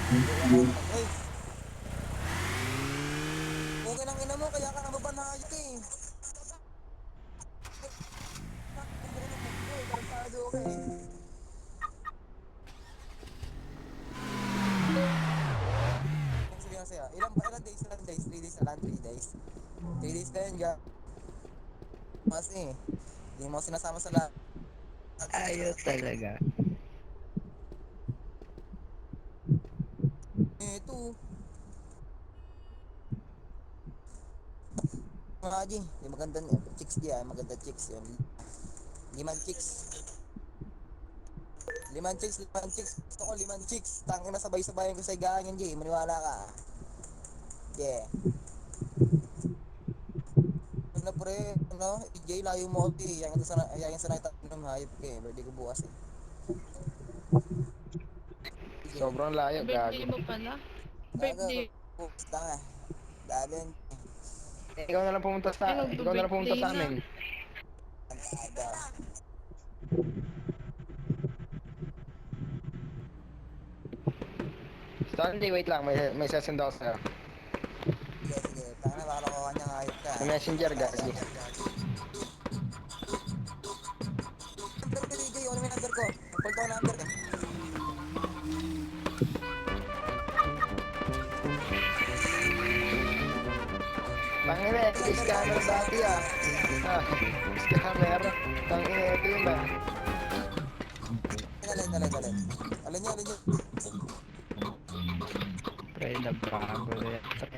Hindi kaya kaya mo mag-drive. Okay lang ina mo, kaya ka nababanayot eh. Marunong magbo eh, tarantado ka eh. Yung sabihin ko sa'yo, ilang days, ilang days, 3 days na lang, 3 days. 3 days na yun, kasi hindi mo sinasama sa lahat. Ayos talaga. Ito, mga G, di maganda chicks di ah, maganda chicks yun. Limang chicks. Limang chicks. Gusto ko limang chicks. Tangin na sabay-sabayan ko sa higaan yun, G. Maniwala ka. Yeah. Ano pre, ano, EJ, layo mo ako eh. Yang sa nakita ng hayop ka eh. Birthday ko bukas eh. EJ. Sobrang layo, Birthday gago. mo pala? Gaga, Birthday. bukas ka nga. Dagan. Ay, Ikaw na lang pumunta magbe-birthday sa na. amin. Ada. Stanley, wait lang, may sesend ako sa'yo. Sige, sige. Tangin na, baka nakuha niyang hayop ka. Sa messenger, Tarantado. gago. Number ko, EJ. Ano may number ko? Nag-call ko number eh. Tangina, ito yung Number ko, scammer basta dati ah. Ah, scammer. Tangina, ito yun ah. alin. Alin niyo. Pre, nabago na yan. Pre.